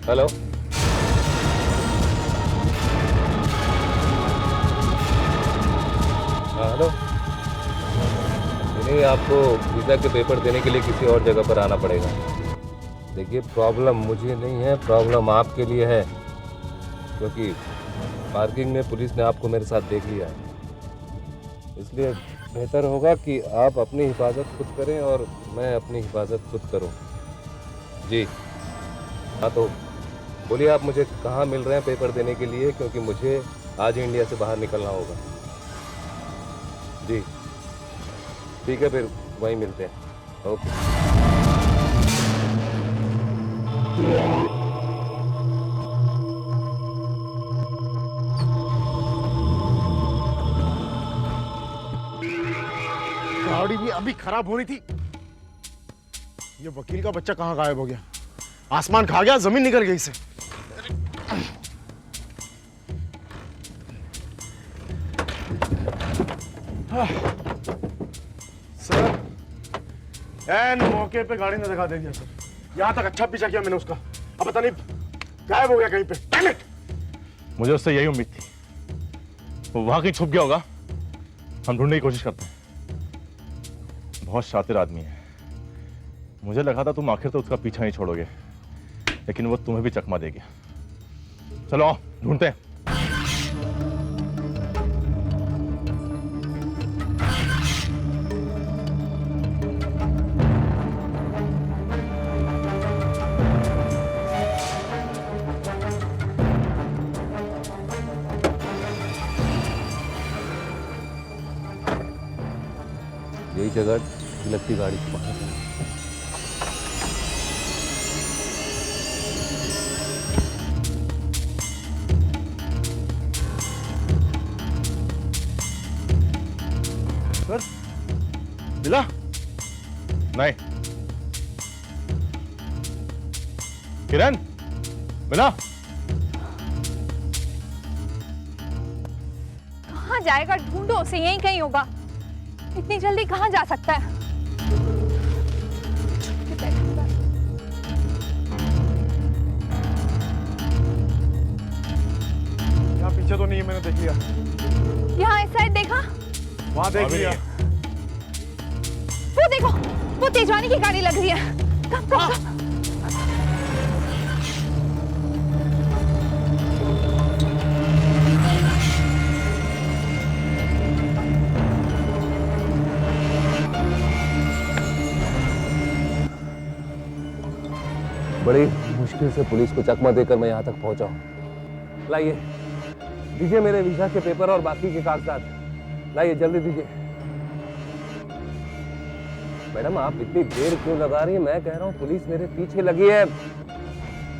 Hello. हाँ hello. नहीं, आपको वीज़ा के पेपर देने के लिए किसी और जगह पर आना पड़ेगा। देखिए, प्रॉब्लम मुझे नहीं है, प्रॉब्लम आपके लिए है, क्योंकि पार्किंग में पुलिस ने आपको मेरे साथ देख लिया है। इसलिए बेहतर होगा कि आप अपनी हिफाजत खुद करें और मैं अपनी हिफाजत खुद करूं। जी हाँ, तो बोलिए आप मुझे कहाँ मिल रहे हैं पेपर देने के लिए, क्योंकि मुझे आज ही इंडिया से बाहर निकलना होगा। जी ठीक है, फिर वहीं मिलते हैं। ओके। गाड़ी भी अभी खराब होनी थी। ये वकील का बच्चा कहाँ गायब हो गया? आसमान खा गया, जमीन निकल गई इसे। सर, एन मौके पे गाड़ी ने दिखा दे दिया सर। यहाँ तक अच्छा पीछा किया मैंने उसका, अब पता नहीं गायब हो गया कहीं पे। Damn it! मुझे उससे यही उम्मीद थी, वो वहां कहीं छुप गया होगा। हम ढूंढने की कोशिश करते हैं। बहुत शातिर आदमी है। मुझे लगा था तुम आखिर तो उसका पीछा नहीं छोड़ोगे, लेकिन वो तुम्हें भी चकमा दे गया। चलो आओ, ढूंढते हैं। यही जगह लगती गाड़ी को बाहर। सर, मिला? नहीं। किरण, मिला? कहाँ जाएगा? ढूंढो उसे, यहीं कहीं होगा। इतनी जल्दी कहाँ जा सकता है? यहाँ पीछे तो नहीं है, मैंने देख लिया। यहाँ इस साइड देखा? वहाँ देख लिया। वो देखो, वो तेजवानी की गाड़ी लग रही है। कम कम कम। बड़ी मुश्किल से पुलिस को चकमा देकर मैं यहाँ तक पहुँचा हूँ। लाइए, दीजिए मेरे वीजा के पेपर और बाकी के कागजात। लाइए जल्दी दीजिए। मैडम, आप इतनी देर क्यों लगा रही हैं? मैं कह रहा हूँ पुलिस मेरे पीछे लगी है।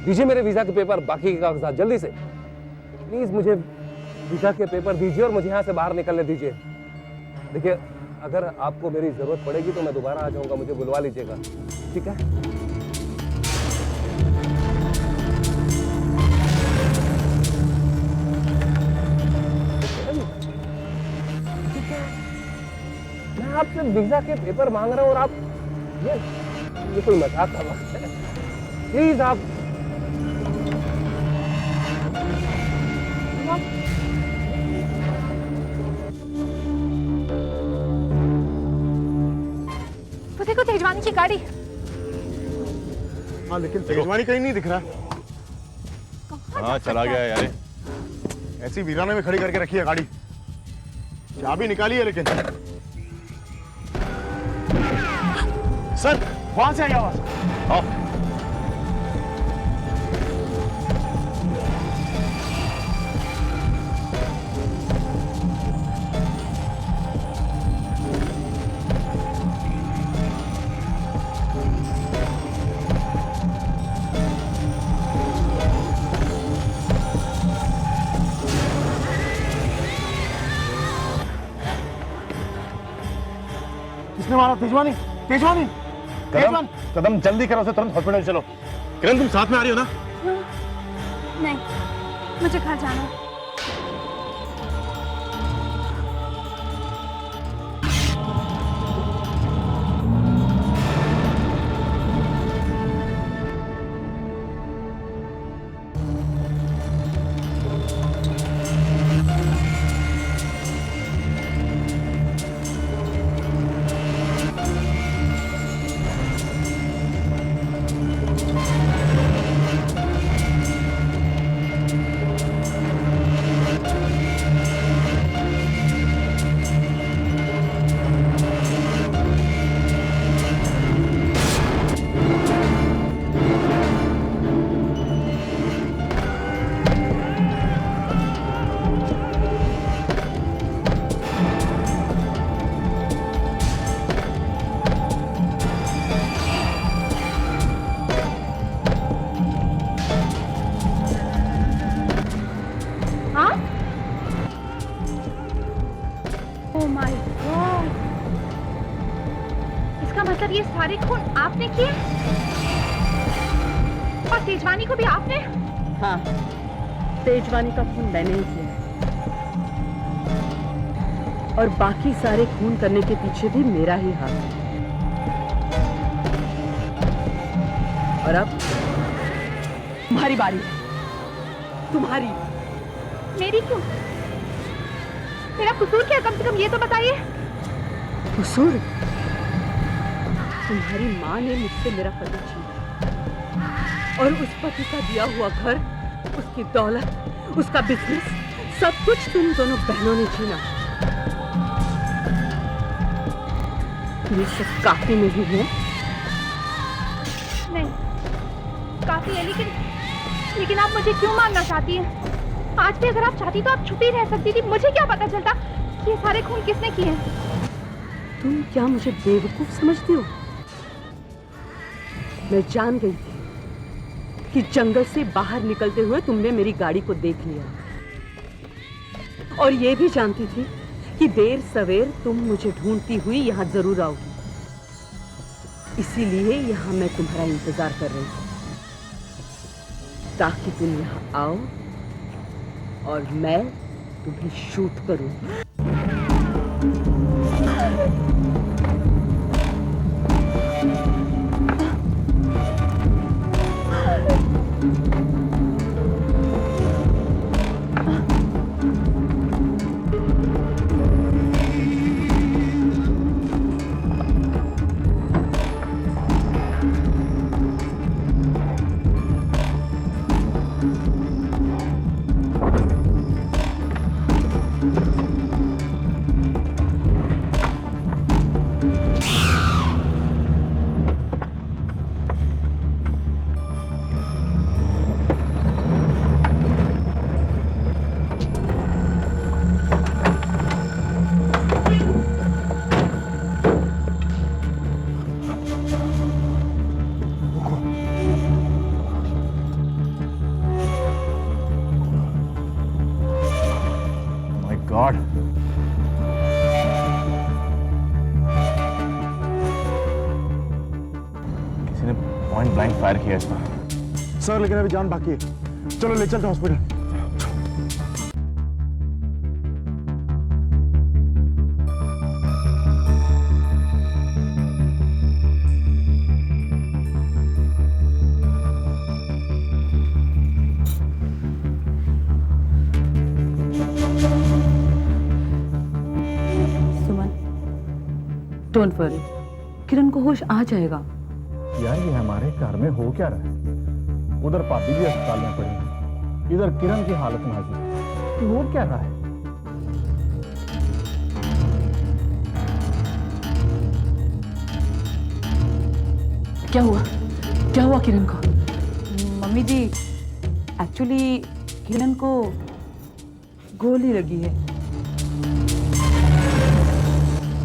दीजिए मेरे वीजा के पेपर, बाकी के कागजात जल्दी से। प्लीज मुझे वीजा के पेपर दीजिए और मुझे यहाँ से बाहर निकलने दीजिए। देखिए, अगर आपको मेरी जरूरत पड़ेगी तो मैं दोबारा आ जाऊंगा, मुझे बुलवा लीजिएगा, ठीक है? मैं आपसे वीजा के पेपर मांग रहा हूँ और आप ये कोई मजाक का वक्त है? प्लीज आप वो देखो तेजवानी की गाड़ी। हाँ, लेकिन तेजवानी कहीं नहीं दिख रहा। हाँ, चला गया यार। ऐसी वीराने में खड़ी करके रखी है गाड़ी। चाबी निकाली है लेकिन। सर, वहां से आई आवाज। आओ। किसने मारा? तेजवानी? तेजवानी? कदम, कदम जल्दी करो, उसे तुरंत हॉस्पिटल चलो। किरण, तुम साथ में आ रही हो ना? नहीं, मुझे घर जाना है। मतलब ये सारे खून आपने किए और तेजवानी को भी आपने? हाँ, तेजवानी का खून मैंने ही किया और बाकी सारे खून करने के पीछे भी मेरा ही हाथ है। और अब तुम्हारी बारी है। तुम्हारी। मेरी क्यों? मेरा कसूर क्या है? कम से कम ये तो बताइए। कसूर? तुम्हारी माँ ने मुझसे मेरा पति छीना और उस पति का दिया हुआ घर, उसकी दौलत, उसका बिजनेस, सब कुछ तुम दोनों बहनों ने छीना। ये सब काफी नहीं है? नहीं, काफी है, लेकिन आप मुझे क्यों मारना चाहती हैं? आज भी अगर आप चाहती तो आप छुपी रह सकती थी। मुझे क्या पता चलता कि ये सारे खून किसने किए हैं? तुम क्या मुझे बेवकूफ समझती हो? मैं जान गई थी कि जंगल से बाहर निकलते हुए तुमने मेरी गाड़ी को देख लिया और ये भी जानती थी कि देर सवेर तुम मुझे ढूंढती हुई यहाँ जरूर आओगी। इसीलिए यहाँ मैं तुम्हारा इंतजार कर रही हूँ ताकि तुम यहाँ आओ और मैं तुम्हें शूट करूं। गॉड, किसी ने पॉइंट ब्लैंक फायर किया इस पर। सर लेकिन अभी जान बाकी है। चलो ले चलते हॉस्पिटल। डोंट वरी, किरण को होश आ जाएगा। यार ये हमारे घर में हो क्या रहा है? उधर भाभी भी अस्पताल में पड़ी है, इधर किरण की हालत नाजुक है। हो क्या रहा है? क्या हुआ? क्या हुआ किरण को? मम्मी जी, एक्चुअली किरण को गोली लगी है।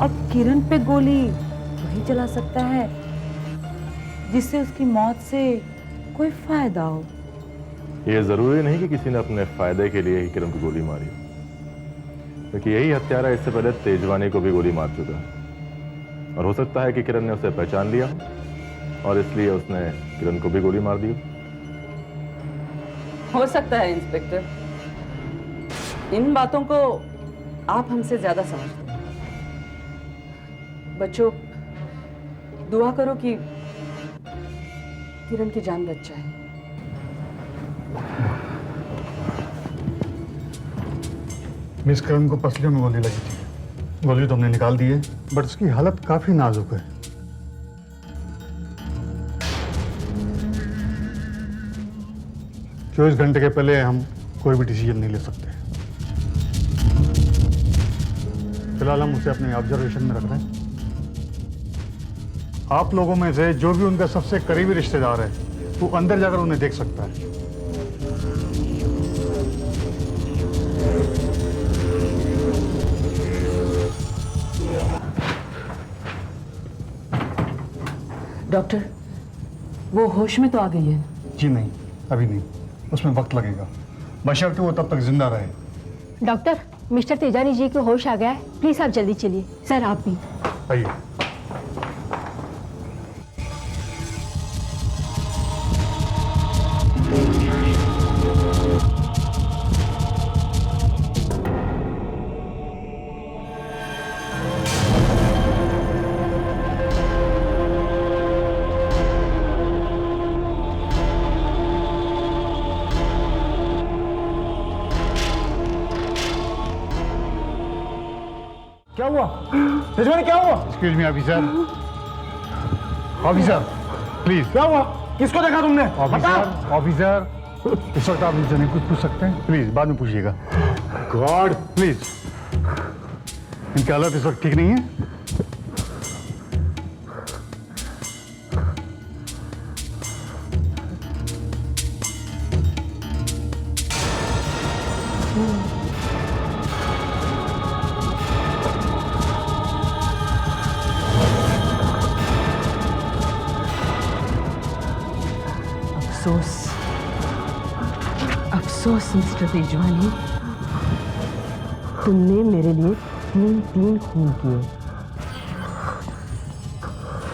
अब किरण पे गोली वही चला सकता है जिससे उसकी मौत से कोई फायदा हो। ये जरूरी नहीं कि किसी ने अपने फायदे के लिए ही किरण को गोली मारी, क्योंकि यही हत्यारा इससे पहले तेजवानी को भी गोली मार चुका है और हो सकता है कि किरण ने उसे पहचान लिया और इसलिए उसने किरण को भी गोली मार दी। हो सकता है इंस्पेक्टर, इन बातों को आप हमसे ज्यादा समझते हैं। बच्चों, दुआ करो कि किरण की जान बच जाए। मिस किरण को पसलियों में गोली लगी थी। गोली तो हमने निकाल दी है, बट उसकी हालत काफी नाजुक है। 24 घंटे के पहले हम कोई भी डिसीजन नहीं ले सकते। फिलहाल हम उसे अपने ऑब्जर्वेशन में रख रहे हैं। आप लोगों में से जो भी उनका सबसे करीबी रिश्तेदार है वो अंदर जाकर उन्हें देख सकता है। डॉक्टर, वो होश में तो आ गई है? जी नहीं, अभी नहीं, उसमें वक्त लगेगा, बशर्ते वो तब तक जिंदा रहे। डॉक्टर, मिस्टर तेजानी जी को होश आ गया है, प्लीज आप जल्दी चलिए। सर आप भी आइए। तेजवानी क्या हुआ? Excuse me officer, officer please. क्या हुआ? किसको देखा तुमने? ऑफिसर, ऑफिसर इस वक्त आप मुझसे नहीं कुछ पूछ सकते हैं? प्लीज बाद में पूछिएगा। गॉड प्लीज, इनकी हालत इस वक्त ठीक नहीं है। अफसोस, अफसोस मिस्टर तेजवानी, तुमने मेरे लिए 3 खून किए।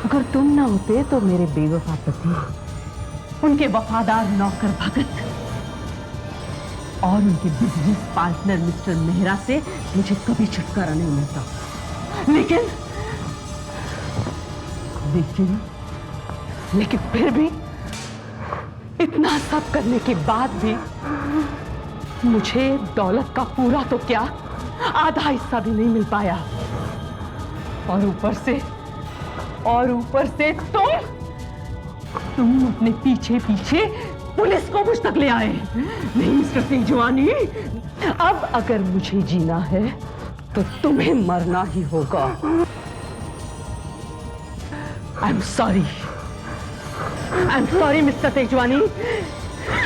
अगर तुम ना होते तो मेरे बेवफा पति, उनके वफादार नौकर भगत और उनके बिजनेस पार्टनर मिस्टर मेहरा से मुझे कभी छुटकारा नहीं मिलता। लेकिन लेकिन लेकिन फिर भी इतना सब करने के बाद भी मुझे दौलत का पूरा तो क्या, आधा हिस्सा भी नहीं मिल पाया। और ऊपर से तुम अपने पीछे पीछे पुलिस को मुझ तक ले आए। नहीं मिस्टर तेजवानी, अब अगर मुझे जीना है तो तुम्हें मरना ही होगा। I am sorry mister Tejwani,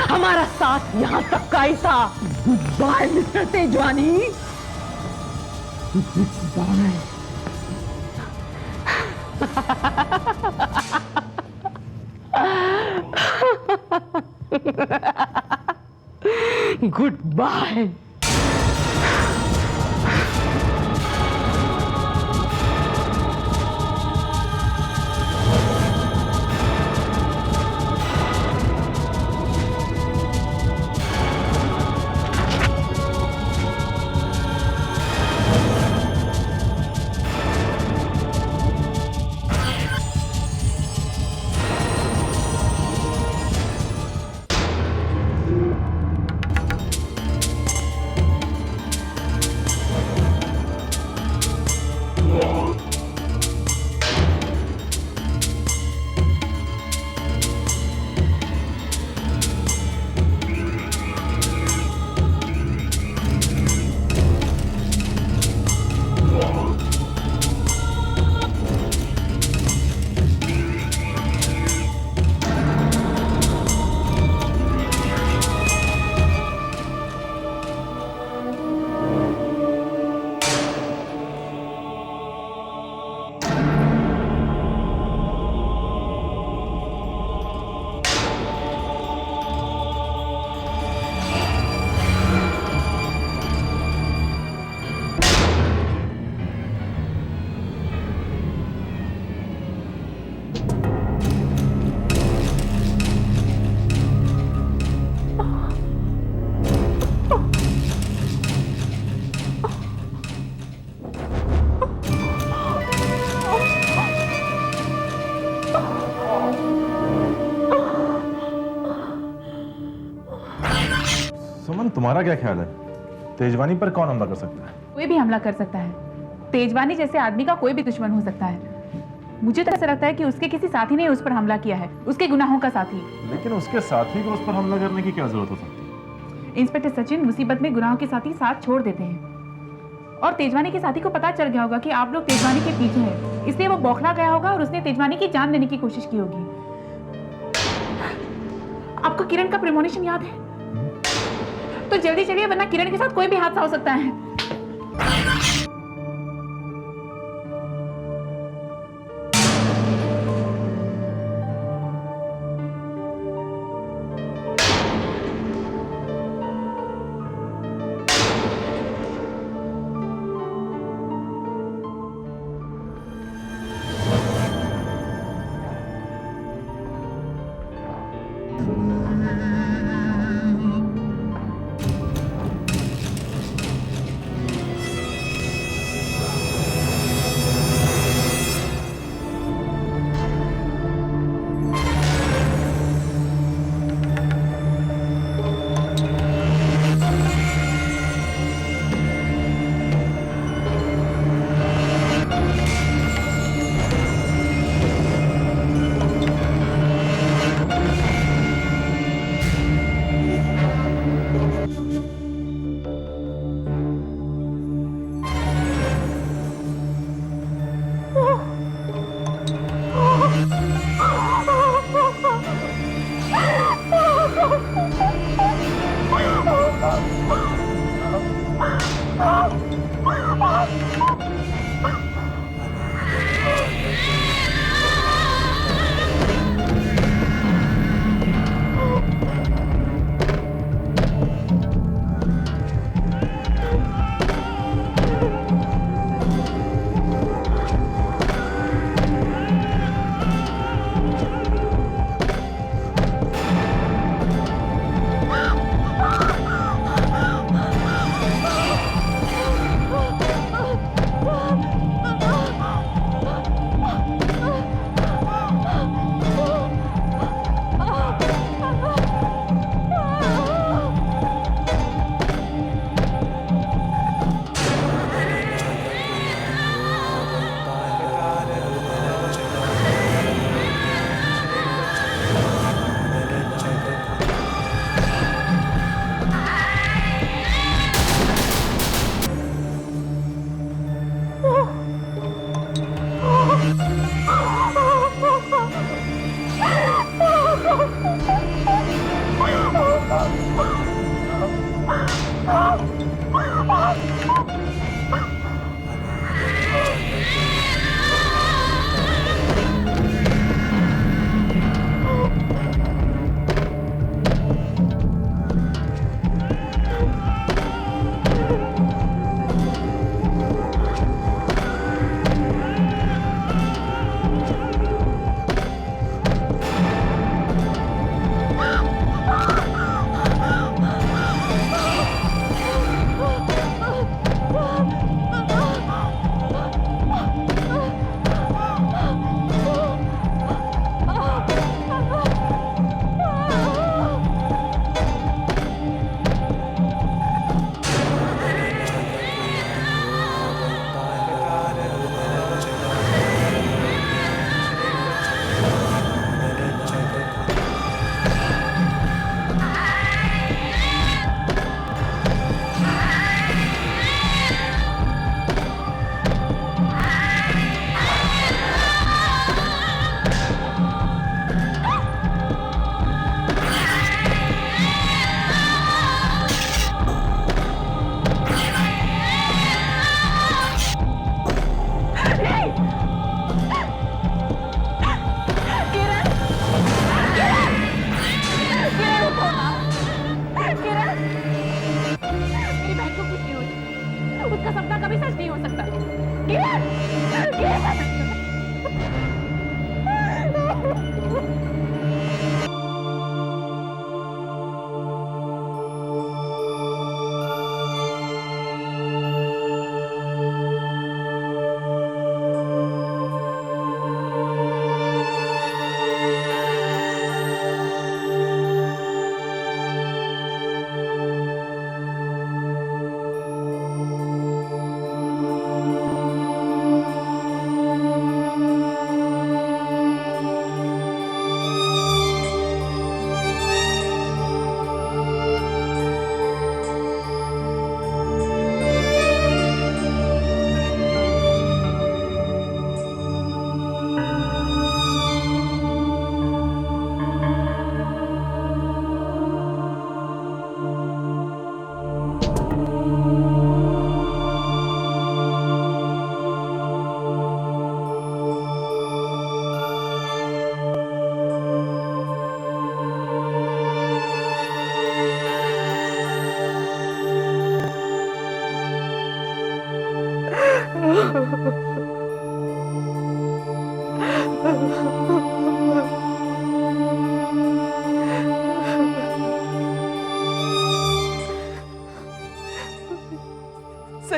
हमारा साथ यहां तक का ही था। Goodbye mister Tejwani, goodbye. Goodbye. Suman, तुम्हारा क्या ख्याल है? तेजवानी पर कौन हमला कर सकता है? कोई भी हमला कर सकता है। तेजवानी जैसे आदमी का कोई भी दुश्मन हो सकता है। मुझे तो ऐसा लगता है कि उसके किसी साथी ने उस पर हमला किया है, उसके गुनाहों का साथी। लेकिन उसके साथी को उस पर हमला करने की क्या जरूरत हो सकती है? इंस्पेक्टर सचिन, मुसीबत में गुनाहों के साथी साथ छोड़ देते हैं। और तेजवानी के साथी को पता चल गया होगा कि आप लोग तेजवानी के पीछे हैं, इसलिए वो बौखला गया होगा और उसने तेजवानी की जान लेने की कोशिश की होगी। आपको किरण का प्रेमोनिशन याद है? तो जल्दी चलिए, वरना किरण के साथ कोई भी हादसा हो सकता है।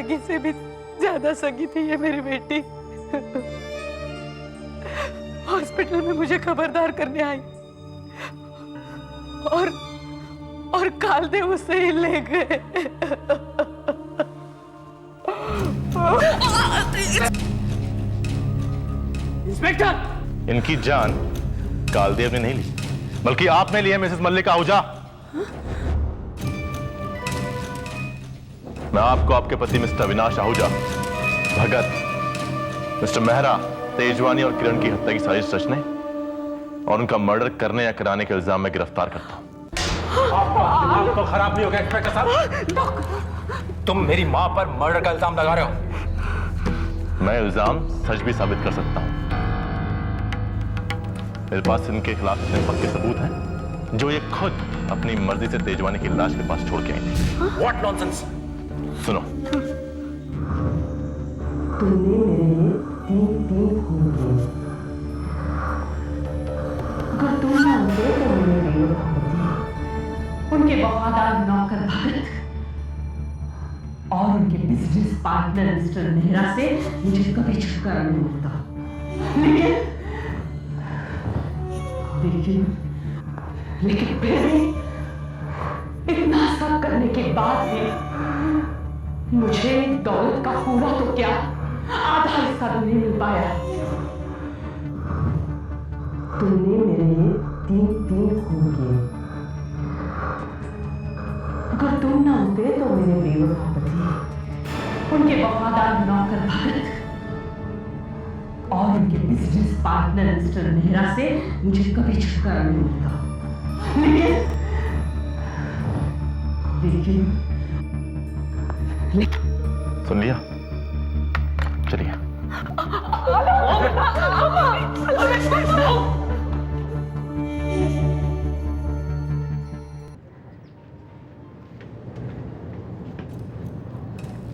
सगी से भी ज्यादा सगी थी ये मेरी बेटी। हॉस्पिटल में मुझे खबरदार करने आई और कालदे उसे ही ले गए। इंस्पेक्टर, इनकी जान कालदेव ने नहीं ली, बल्कि आपने ली है मिसेस मल्लिका आहूजा। मैं आपको आपके पति मिस्टर अविनाश आहूजा, भगत, मिस्टर मेहरा, तेजवानी और किरण की हत्या की साजिश रचने और उनका मर्डर करने या कराने के इल्जाम में गिरफ्तार करता हूं। आपका दिमाग तो खराब नहीं हो गया इंस्पेक्टर साहब? तुम मेरी मां पर मर्डर का इल्जाम लगा रहे हो। मैं इल्जाम सच भी साबित कर सकता हूं। मेरे पास इनके खिलाफ इतने पक्के सबूत हैं जो ये खुद अपनी मर्जी से तेजवानी की लाश के पास छोड़ के आई थी। What nonsense? सुनो, तुमने मेरे लिए 3 खून किए। अगर तुम ना होते तो मेरे बेवफा पति, उनके वफादार नौकर भगत और उनके बिजनेस पार्टनर मिस्टर मेहरा से मुझे कभी छुटकारा नहीं मिलता। लेकिन फिर भी इतना सब करने के बाद भी मुझे दौलत का पूरा तो क्या आधा हिस्सा भी नहीं मिल पाया। तुमने मेरे लिए 3 खून किए। अगर तुम ना होते तो मेरे बेवफा पति, उनके वफादार नौकर भगत और उनके बिजनेस पार्टनर मिस्टर मेहरा से मुझे कभी छुटकारा नहीं मिलता। लेकिन सुन लिया? चलिए।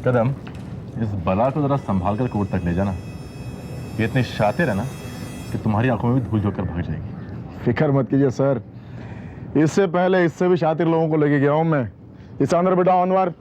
कदम, इस बला को जरा संभाल कर कोर्ट तक ले जाना। ये इतनी शातिर है ना कि तुम्हारी आंखों में भी धूल झोंक कर भाग जाएगी। फिक्र मत कीजिए सर, इससे पहले इससे भी शातिर लोगों को लेके गया हूं मैं। इस अंदर बिठाओ अनवर।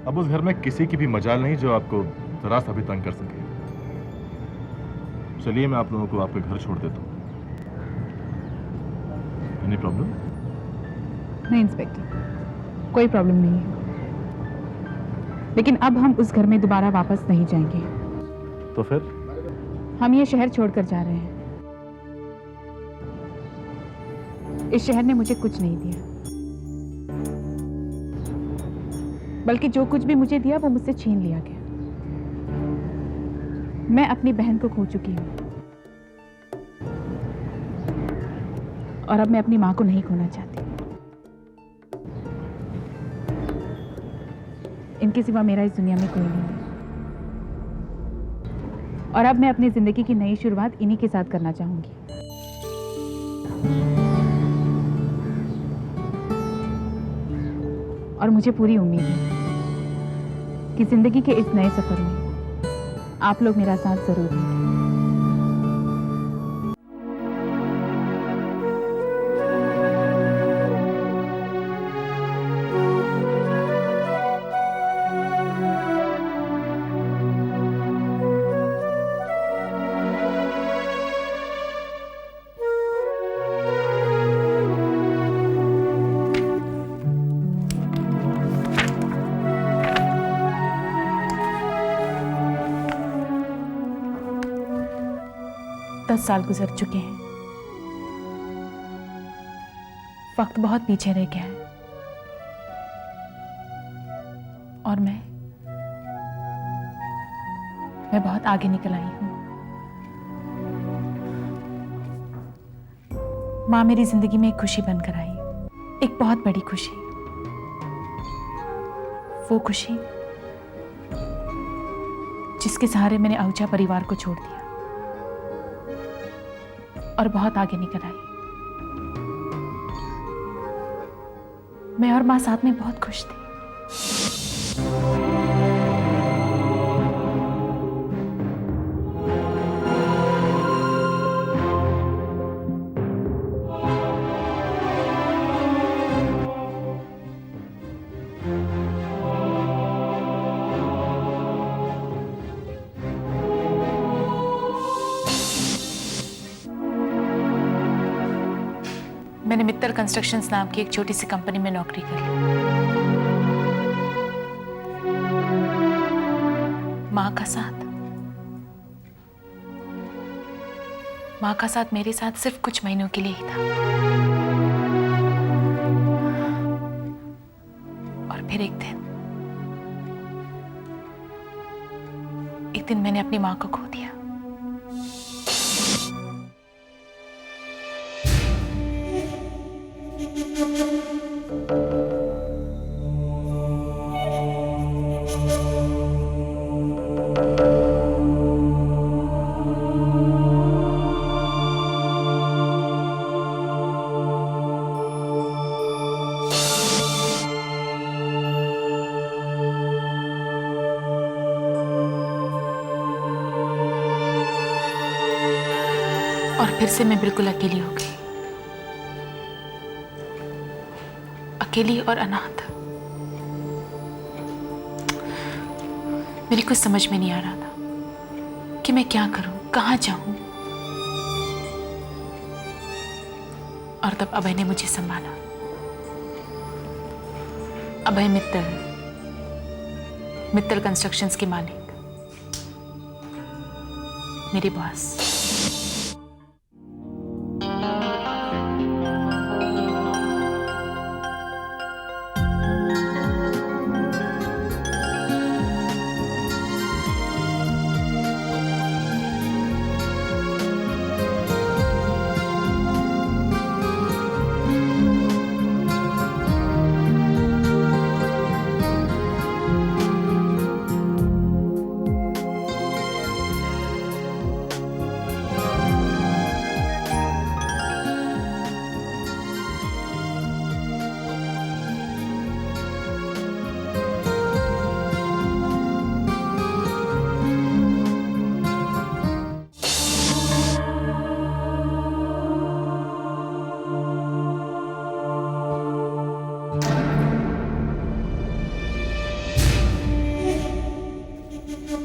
अब उस घर में किसी की भी मजाल नहीं जो आपको जरा सा भी तंग कर सके। चलिए, मैं आप लोगों को आपके घर छोड़ देता हूँ। Any problem? नहीं इंस्पेक्टर, कोई प्रॉब्लम नहीं है, लेकिन अब हम उस घर में दोबारा वापस नहीं जाएंगे। तो फिर? हम ये शहर छोड़कर जा रहे हैं। इस शहर ने मुझे कुछ नहीं दिया, बल्कि जो कुछ भी मुझे दिया वो मुझसे छीन लिया गया। मैं अपनी बहन को खो चुकी हूँ और अब मैं अपनी माँ को नहीं खोना चाहती। इनके सिवा मेरा इस दुनिया में कोई नहीं है और अब मैं अपनी जिंदगी की नई शुरुआत इन्हीं के साथ करना चाहूंगी। और मुझे पूरी उम्मीद है कि जिंदगी के इस नए सफर में आप लोग मेरा साथ जरूर देंगे। साल गुजर चुके हैं, वक्त बहुत पीछे रह गया है और मैं बहुत आगे निकल आई हूं। मां मेरी जिंदगी में एक खुशी बनकर आई, एक बहुत बड़ी खुशी। वो खुशी जिसके सहारे मैंने आहूजा परिवार को छोड़ दिया और बहुत आगे निकल आई। मैं और माँ साथ में बहुत खुश थे। मैंने मित्तल कंस्ट्रक्शंस नाम की एक छोटी सी कंपनी में नौकरी कर ली। माँ का साथ मेरे साथ सिर्फ कुछ महीनों के लिए ही था। और फिर एक दिन मैंने अपनी माँ को खो दिया। और फिर से मैं बिल्कुल अकेली हो गई, अकेली और अनाथ। मेरी कुछ समझ में नहीं आ रहा था कि मैं क्या करूं, कहां जाऊं। और तब अभय ने मुझे संभाला। अभय मित्तल कंस्ट्रक्शंस के मालिक, मेरे बॉस।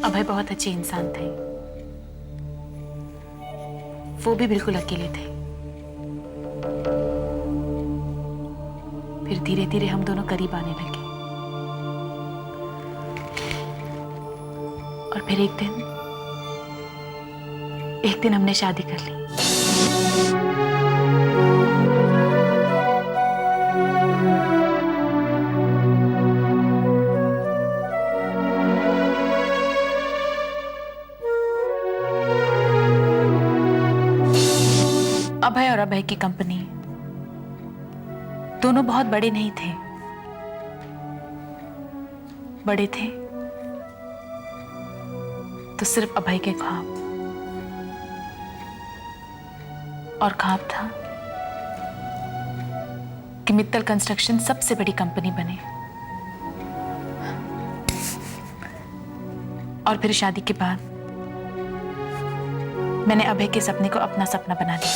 अभय बहुत अच्छे इंसान थे, वो भी बिल्कुल अकेले थे। फिर धीरे धीरे हम दोनों करीब आने लगे। और फिर एक दिन हमने शादी कर ली। अभय और अभय की कंपनी दोनों बहुत बड़े नहीं थे। बड़े थे तो सिर्फ अभय के ख्वाब, और ख्वाब था कि मित्तल कंस्ट्रक्शन सबसे बड़ी कंपनी बने। और फिर शादी के बाद मैंने अभय के सपने को अपना सपना बना लिया।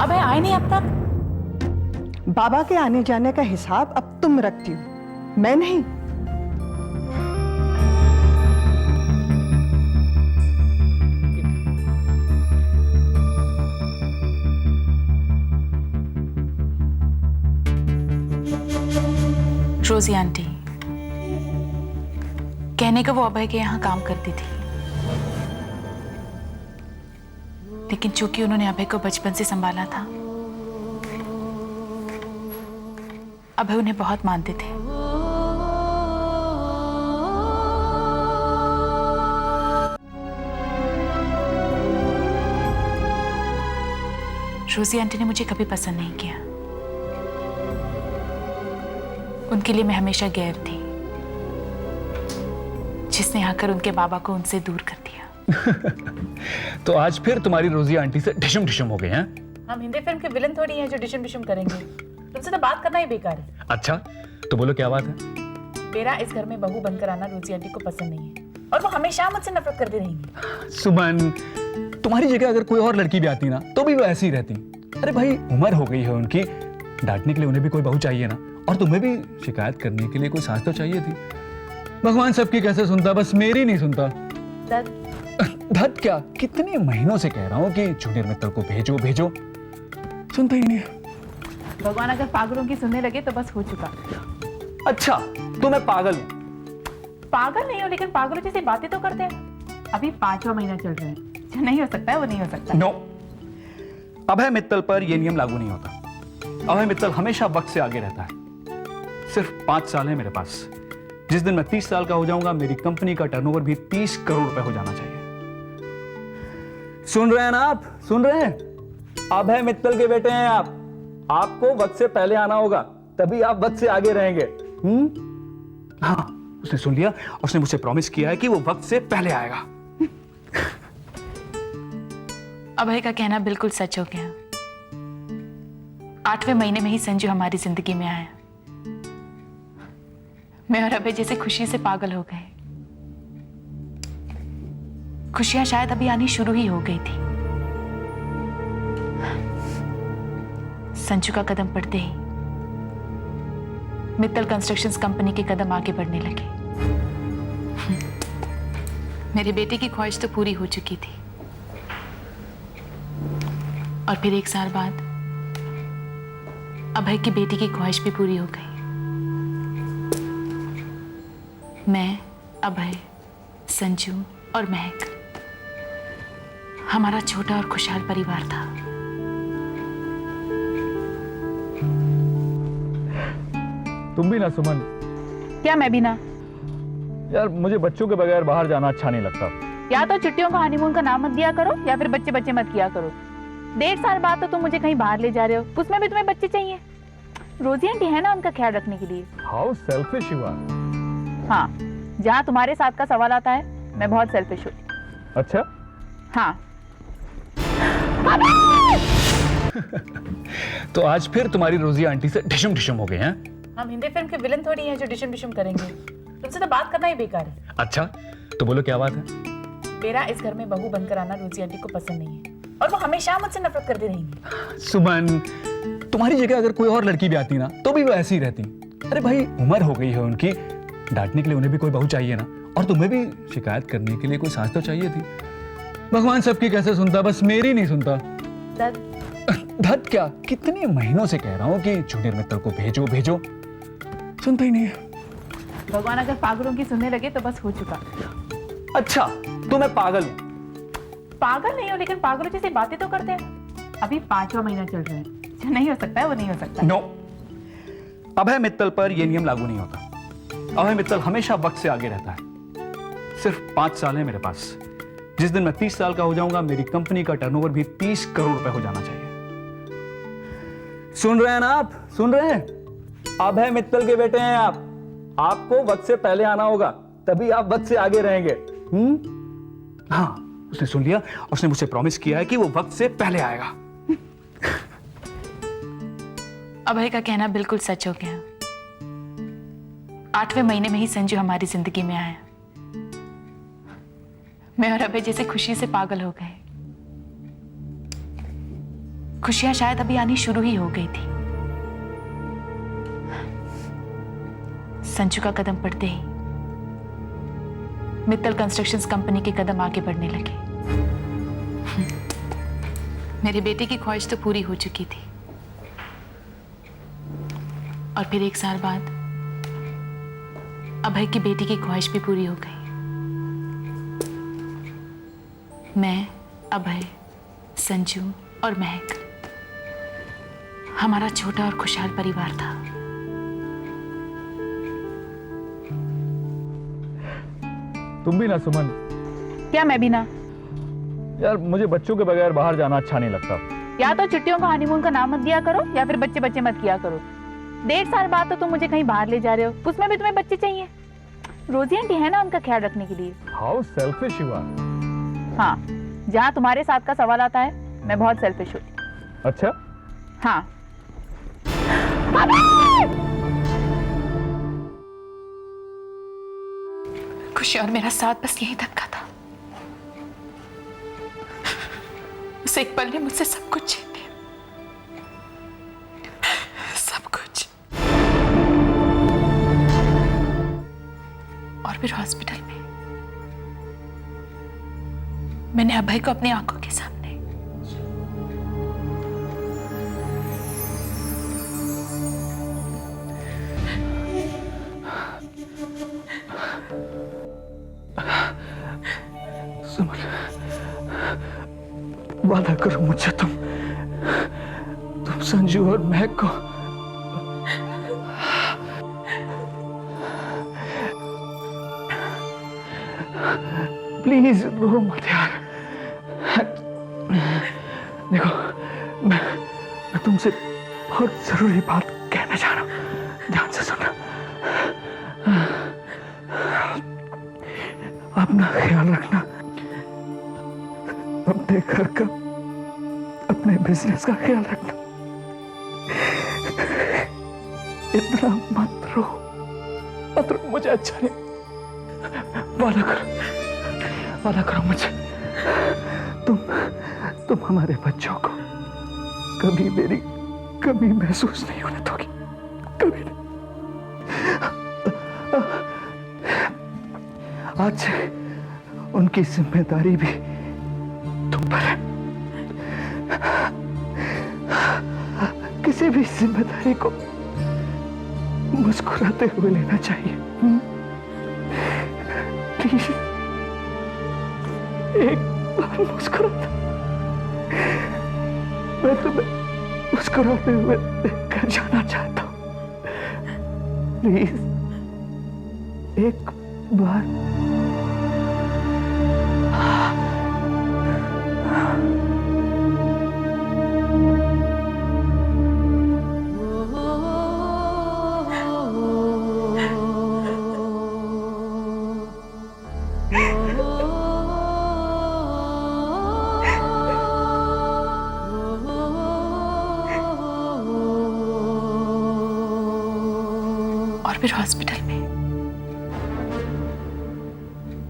अभय आए नहीं अब तक। बाबा के आने जाने का हिसाब अब तुम रखती हो, मैं नहीं। रोजी आंटी, कहने को वो अभय के यहाँ काम करती थी, लेकिन चूंकि उन्होंने अभय को बचपन से संभाला था, अभय उन्हें बहुत मानते थे। रोजी आंटी ने मुझे कभी पसंद नहीं किया। उनके लिए मैं हमेशा गैर थी, जिसने आकर उनके बाबा को उनसे दूर कर दिया। तो आज फिर तुम्हारी रोजी आंटी से ढिशुम ढिशुम हो गए हैं? हम हिंदी फिल्म के विलन थोड़ी हैं जो डिशम डिशम करेंगे। तुमसे तो बात करना ही बेकार है। अच्छा, तो बोलो क्या बात है? मेरा इस घर में बहू बनकर आना रोजी आंटी को पसंद नहीं है और वो हमेशा मुझसे नफरत करती रहेंगी। सुमन, तुम्हारी जगह अगर कोई और लड़की भी आती ना तो भी वो ऐसी ही रहती। अरे भाई, उम्र हो गई है उनकी, डांटने के लिए उन्हें भी कोई बहू चाहिए ना, और तुम्हें भी शिकायत करने के लिए कोई सास तो चाहिए थी। भगवान सबकी कैसे सुनता, बस मेरी नहीं सुनता। धत क्या, कितने महीनों से कह रहा हूँ कि जूनियर मित्तल को भेजो भेजो, सुनता ही नहीं। भगवान अगर पागलों की सुनने लगे तो बस हो चुका। अच्छा, तो मैं पागल हूँ? पागल नहीं हो, लेकिन पागलों जैसी बातें तो करते हैं। अभी 5वां महीना चल रहा है, जो नहीं हो सकता है वो नहीं हो सकता। नो, अभय मित्तल पर यह नियम लागू नहीं होता। अभय मित्तल हमेशा वक्त से आगे रहता है। सिर्फ 5 साल है मेरे पास। जिस दिन मैं 30 साल का हो जाऊंगा, मेरी कंपनी का टर्नओवर भी 30 करोड़ रुपए हो जाना चाहिए। सुन रहे हैं ना आप? सुन रहे हैं? अभय मित्तल के बेटे हैं आप। आपको वक्त से पहले आना होगा, तभी आप वक्त से आगे रहेंगे। हाँ, उसने सुन लिया। उसने मुझसे प्रॉमिस किया है कि वो वक्त से पहले आएगा। अभय का कहना बिल्कुल सच हो गया। 8वें महीने में ही संजू हमारी जिंदगी में आया। मैं और अभय जैसे खुशी से पागल हो गए। खुशियां शायद अभी आनी शुरू ही हो गई थी। संजू का कदम पड़ते ही मित्तल कंस्ट्रक्शंस कंपनी के कदम आगे बढ़ने लगे। मेरे बेटे की ख्वाहिश तो पूरी हो चुकी थी, और फिर 1 साल बाद अभय की बेटी की ख्वाहिश भी पूरी हो गई। मैं, अभय, संजू और महक, हमारा छोटा और खुशहाल परिवार था। तुम भी ना सुमन? क्या मैं भी ना? यार, मुझे बच्चों के बगैर बाहर जाना अच्छा नहीं लगता। या तो छुट्टियों को हनीमून का नाम मत दिया करो, या फिर बच्चे बच्चे मत किया करो। 1.5 साल बाद तो तुम मुझे कहीं बाहर ले जा रहे हो, उसमें भी तुम्हें बच्चे चाहिए। रोजी आंटी है ना उनका ख्याल रखने के लिए। How selfish you are. हाँ, जहाँ तुम्हारे साथ का सवाल आता है, मैं बहुत सेल्फिश हूँ। अच्छा? हाँ। तो आज फिर तुम्हारी रोजी आंटी से ढिशुम ढिशुम हो गए हैं? हम हिंदी फिल्म के विलन थोड़ी हैं जो डिशम डिशम करेंगे। तुमसे तो बात करना ही बेकार है। अच्छा, तो बोलो क्या बात है? मेरा इस घर में बहू बनकर आना रोजी आंटी को पसंद नहीं है और वो हमेशा मुझसे नफरत करती रहेंगी। सुमन, तुम्हारी जगह अगर कोई और लड़की भी आती ना तो भी वो ऐसी ही रहती। अरे भाई, उम्र हो गई है उनकी, डांटने के लिए उन्हें भी कोई बहू चाहिए ना, और तुम्हें भी शिकायत करने के लिए कोई सास तो चाहिए थी। भगवान सबकी कैसे सुनता, बस मेरी नहीं सुनता। धत क्या, कितने महीनों से कह रहा हूँ कि जूनियर मित्तल को भेजो भेजो, सुनता ही नहीं है। भगवान अगर पागलों की सुनने लगे तो बस हो चुका। अच्छा, तो मैं पागल हूँ? पागल नहीं हो, लेकिन पागलों जैसी बातें तो करते हैं। अभी 5वां महीना चल रहा है, जो नहीं हो सकता है वो नहीं हो सकता। नो, अभय मित्तल पर यह नियम लागू नहीं होता। अभय मित्तल हमेशा वक्त से आगे रहता है। सिर्फ 5 साल है मेरे पास। जिस दिन मैं 30 साल का हो जाऊंगा, मेरी कंपनी का टर्नओवर भी 30 करोड़ रुपए हो जाना चाहिए। सुन रहे हैं ना आप? सुन रहे हैं? अभय मित्तल के बेटे हैं आप। आपको वक्त से पहले आना होगा, तभी आप वक्त से आगे रहेंगे। हाँ, उसने सुन लिया। उसने मुझसे प्रॉमिस किया है कि वो वक्त से पहले आएगा। अभय का कहना बिल्कुल सच हो गया। 8वें महीने में ही संजू हमारी जिंदगी में आया। मैं और अभय जैसे खुशी से पागल हो गए। खुशियां शायद अभी आनी शुरू ही हो गई थी। संजू का कदम पड़ते ही मित्तल कंस्ट्रक्शंस कंपनी के कदम आगे बढ़ने लगे। मेरे बेटे की ख्वाहिश तो पूरी हो चुकी थी, और फिर 1 साल बाद अभय की बेटी की ख्वाहिश भी पूरी हो गई। मैं, अभय, संजू और महक, हमारा छोटा और खुशहाल परिवार था। तुम भी ना सुमन? क्या मैं भी ना? यार, मुझे बच्चों के बगैर बाहर जाना अच्छा नहीं लगता। या तो छुट्टियों को हनीमून का नाम मत दिया करो या फिर बच्चे बच्चे मत किया करो। 1.5 साल बाद तो तुम मुझे कहीं बाहर ले जा रहे हो, उसमें भी तुम्हें बच्चे चाहिए। रोजी आंटी है ना उनका ख्याल रखने के लिए। How selfish you are. हाँ, जहाँ तुम्हारे साथ का सवाल आता है मैं बहुत सेल्फिश हूँ। अच्छा, हाँ। खुशी और मेरा साथ बस यही तक का था। उस एक पल ने मुझसे सब कुछ छीन लिया, सब कुछ। और फिर हॉस्पिटल में मैंने अभय को अपनी आंखों के सामने सुमन, वादा करो मुझसे, तुम संजू और महक को प्लीज रो मत यार। देखो, मैं तुमसे बहुत जरूरी बात कहना चाह रहा हूं, ध्यान से सुनना। अपना ख्याल रखना, अपने घर का, अपने बिजनेस का ख्याल रखना। इतना मत रो, मुझे अच्छा नहीं। वादा करो मुझे, तुम हमारे बच्चों को कभी मेरी कमी महसूस नहीं होने दोगी, कभी नहीं। आज से उनकी जिम्मेदारी भी तुम पर है। किसी भी जिम्मेदारी को मुस्कुराते हुए लेना चाहिए। प्लीज एक बार मुस्कुराता, मैं तुम्हें मुस्कुराते हुए देखकर जाना चाहता हूं। प्लीज एक बार। और फिर हॉस्पिटल में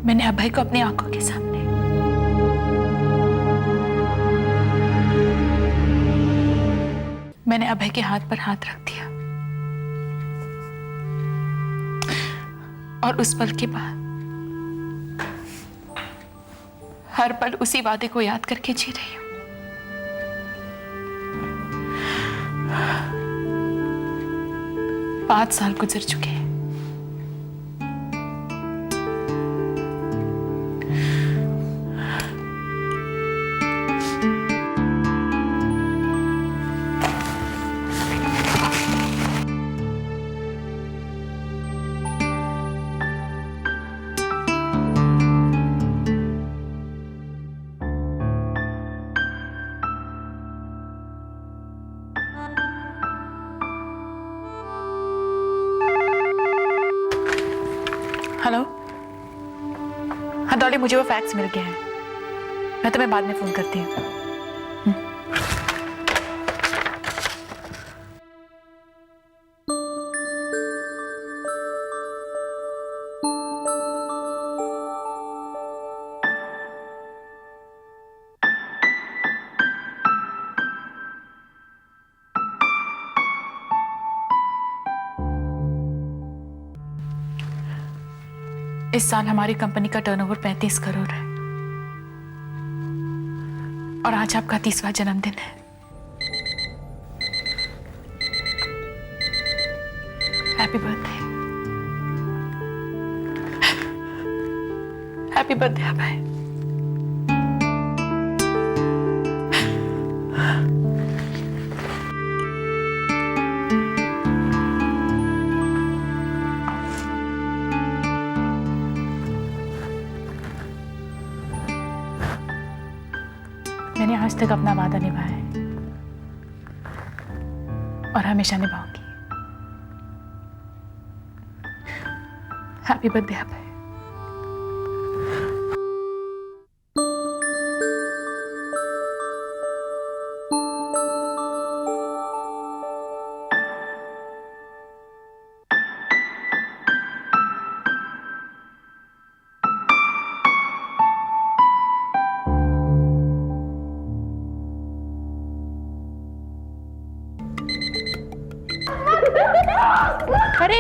मैंने अभय को अपनी आंखों के सामने मैंने अभय के हाथ पर हाथ रख दिया, और उस पल के बाद हर पल उसी वादे को याद करके जी रही हूं। पांच साल गुजर चुके हैं। हेलो, हाँ डॉली, मुझे वो फैक्स मिल गया है। मैं तुम्हें बाद में फोन करती हूँ। इस साल हमारी कंपनी का टर्नओवर 35 करोड़ है, और आज आपका 30वां जन्मदिन है। हैप्पी बर्थडे, हैप्पी बर्थडे अभय। मैंने आज तक अपना वादा निभाया है। और हमेशा निभाऊंगी। हैप्पी बर्थडे अभय। अरे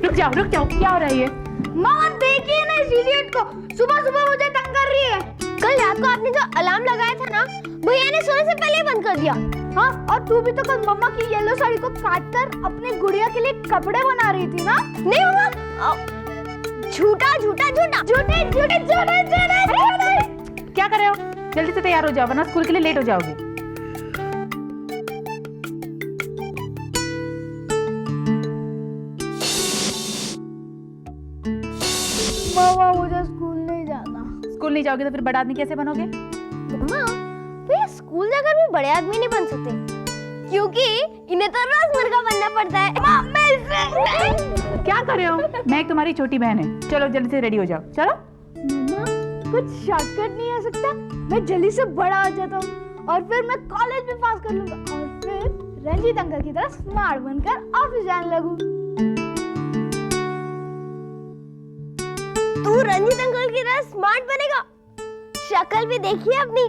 रुक जाओ, क्या हो रहा है ये? मामा देखिए ना इस इडियट को, सुबह सुबह मुझे तंग कर रही है। कल रात को आपने जो अलार्म लगाया था ना, भैया ने सोने से पहले ही बंद कर दिया। हाँ, और तू भी तो कल मम्मा की येलो साड़ी को काटकर अपने गुड़िया के लिए कपड़े बना रही थी ना? नहीं मम्मा, झूठा झूठा झूठा झूठे झूठे झूठे झूठे। क्या कर रहे हो? जल्दी से तैयार हो जाओ वरना स्कूल के लिए लेट हो जाओगे। मामा मुझे स्कूल नहीं जाना। स्कूल नहीं जाओगे तो फिर बड़ा आदमी कैसे बनोगे? मम्मा, भैया स्कूल जाकर भी बड़े आदमी नहीं बन सकते, क्योंकि इन्हें तो रोजमर्रा बनना पड़ता है। क्या कर रहे हो? मैं एक तुम्हारी छोटी बहन है। चलो जल्दी से रेडी हो जाओ। चलो। मम्मा, कुछ शॉर्टकट नहीं आ सकता? मैं जल्दी से बड़ा हो जाता हूँ और फिर मैं कॉलेज में पास कर लूंगा और फिर रंजीत अंकल की तरह स्मार्ट बनकर ऑफिस जाने लगूं। तू रंजीत अंकल की तरह स्मार्ट बनेगा? शक्ल भी देखिए अपनी।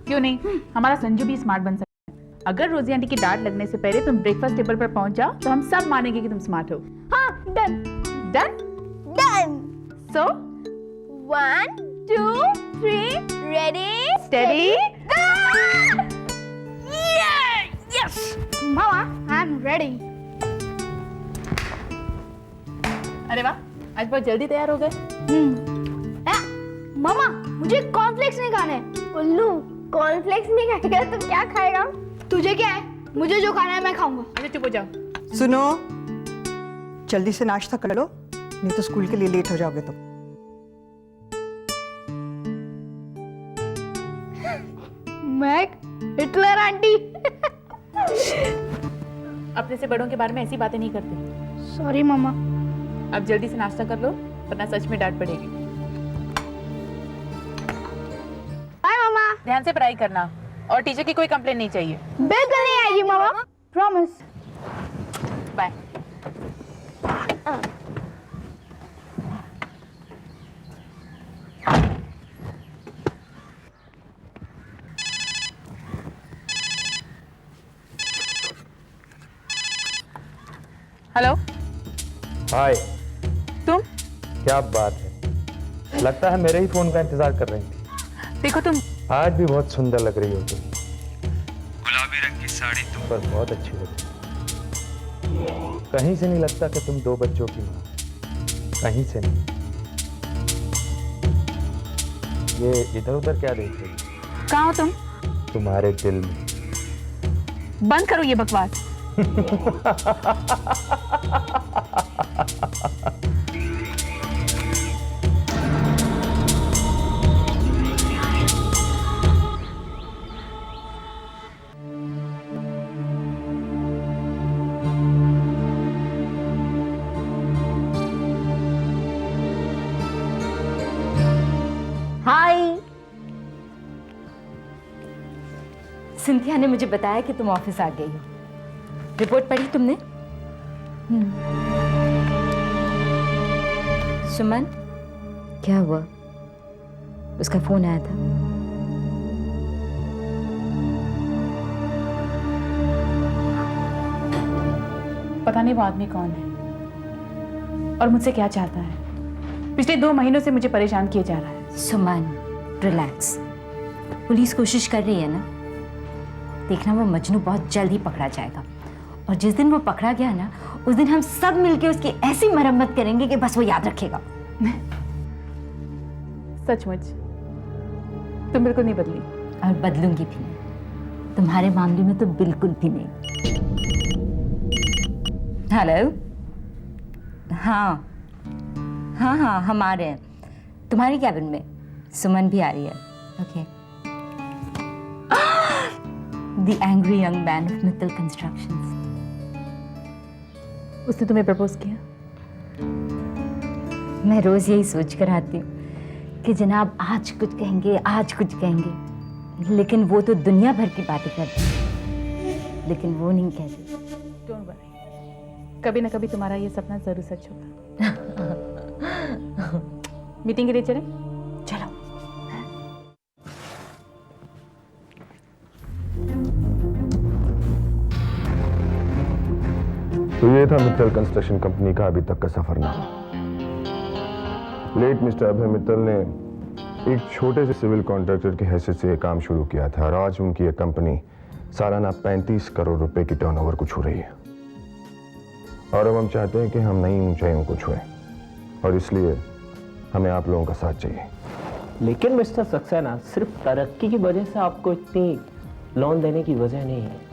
क्यों नहीं, हमारा संजू भी स्मार्ट बन सकता है। अगर रोजी आंटी की डांट लगने से पहले तुम ब्रेकफास्ट टेबल पर पहुंच जाओ तो हम सब मानेंगे कि तुम स्मार्ट हो। हाँ, done done. Done. So 1 2 3 ready steady. Yes mama, I am ready. अरे वाह, आज बहुत जल्दी तैयार हो गए। मामा, मुझे कॉर्नफ्लेक्स नहीं खाने। उल्लू, कॉर्नफ्लेक्स नहीं खाएगा तो क्या खाएगा? तुझे क्या है? मुझे जो खाना है मैं खाऊंगा। अच्छा चुप हो जाओ। सुनो, जल्दी से नाश्ता कर लो, नहीं तो स्कूल के लिए लेट हो जाओगे तुम। मैं हिटलर आंटी। अपने से बड़ों के बारे में ऐसी बातें नहीं करते। सॉरी मामा। अब जल्दी से नाश्ता कर लो वरना सच में डांट पड़ेगी। बाय मामा। ध्यान से पढ़ाई करना और टीचर की कोई कंप्लेंट नहीं चाहिए। बिल्कुल नहीं आएगी मामा, प्रॉमिस। बाय। हेलो। हाय। तुम? क्या बात है, लगता है मेरे ही फोन का इंतजार कर रही थी। देखो तुम आज भी बहुत सुंदर लग रही हो तुम। गुलाबी रंग की साड़ी तुम पर बहुत अच्छी लगी। कहीं से नहीं लगता कि तुम 2 बच्चों की मां, कहीं से नहीं। ये इधर उधर क्या देख रही हो? कहाँ हो तुम? तुम्हारे दिल में। बंद करो ये बकवास। हाय। सिंथिया ने मुझे बताया कि तुम ऑफिस आ गई हो। रिपोर्ट पढ़ी तुमने? सुमन, क्या हुआ? उसका फोन आया था। पता नहीं वो आदमी कौन है और मुझसे क्या चाहता है। पिछले 2 महीनों से मुझे परेशान किए जा रहा है। सुमन, रिलैक्स। पुलिस कोशिश कर रही है ना, देखना वो मजनू बहुत जल्द ही पकड़ा जाएगा। और जिस दिन वो पकड़ा गया ना, उस दिन हम सब मिलके उसकी ऐसी मरम्मत करेंगे कि बस वो याद रखेगा। सचमुच तुम बिल्कुल नहीं बदली। और बदलूंगी भी नहीं, तुम्हारे मामले में तो बिल्कुल भी नहीं। हेलो। हाँ हाँ हाँ, हम आ रहे हैं तुम्हारी कैबिन में। सुमन भी आ रही है। Okay. the angry young man of Mittal Constructions. उसने तुम्हें प्रपोज किया? मैं रोज यही सोच कर आती हूँ कि जनाब आज कुछ कहेंगे, आज कुछ कहेंगे, लेकिन वो तो दुनिया भर की बातें करते हैं, लेकिन वो नहीं कहते। डोंट वरी, कभी ना कभी तुम्हारा ये सपना जरूर सच होगा। मीटिंग के लिए चलें? चलो। तो ये था मित्तल कंस्ट्रक्शन कंपनी का अभी तक का सफरनामा। लेट मिस्टर अभय मित्तल ने एक छोटे से सिविल कॉन्ट्रैक्टर की हैसियत से ये काम शुरू किया था और आज उनकी ये कंपनी सालाना 35 करोड़ रुपए की टर्नओवर को छू रही है। और अब हम चाहते हैं कि हम नई ऊंचाइयों को छुएं और इसलिए हमें आप लोगों का साथ चाहिए। लेकिन मिस्टर सक्सेना, सिर्फ तरक्की की वजह से आपको इतनी लोन देने की वजह नहीं है।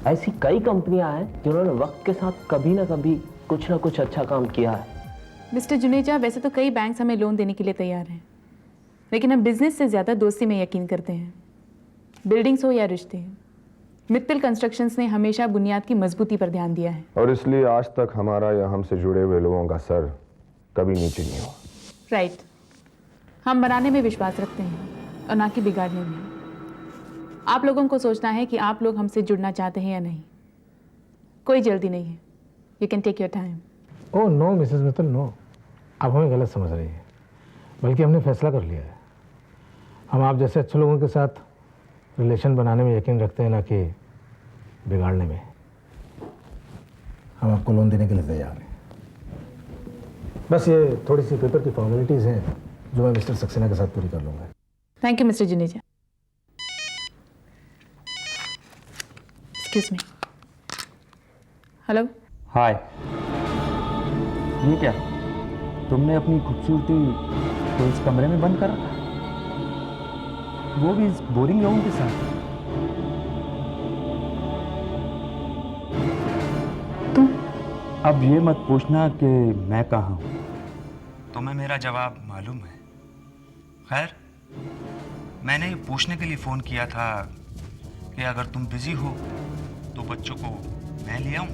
ऐसी कई कंपनियां हैं जिन्होंने वक्त के साथ कभी ना कभी कुछ ना कुछ अच्छा काम किया है। मिस्टर जुनेजा, वैसे तो कई बैंक्स हमें लोन देने के लिए तैयार हैं, लेकिन हम बिजनेस से ज़्यादा दोस्ती में यकीन करते हैं। बिल्डिंग्स हो या रिश्ते, मित्तल कंस्ट्रक्शंस ने हमेशा बुनियाद की मजबूती पर ध्यान दिया है। और इसलिए आज तक हमारा या हमसे जुड़े हुए लोगों का सर कभी नीचे नहीं हुआ। राइट, हम बनाने में विश्वास रखते हैं और ना कि बिगाड़ने में। आप लोगों को सोचना है कि आप लोग हमसे जुड़ना चाहते हैं या नहीं। कोई जल्दी नहीं है, you can take your time. Oh no Mrs Mittal, no, आप हमें गलत समझ रही हैं। बल्कि हमने फैसला कर लिया है। हम आप जैसे अच्छे लोगों के साथ रिलेशन बनाने में यकीन रखते हैं, ना कि बिगाड़ने में। हम आपको लोन देने के लिए तैयार हैं। बस ये थोड़ी सी पेपर की फॉर्मेलिटीज़ हैं जो मैं मिस्टर सक्सेना के साथ पूरी कर लूँगा। Thank you mister Juneja. Excuse me. Hello. Hi. ये क्या, तुमने अपनी खूबसूरती तो इस कमरे में बंद कर रखा, वो भी इस बोरिंग लोगों के साथ? तुम? अब ये मत पूछना कि मैं कहाँ हूँ, तुम्हें मेरा जवाब मालूम है। खैर, मैंने ये पूछने के लिए फ़ोन किया था कि अगर तुम बिजी हो तो बच्चों को मैं ले आऊं।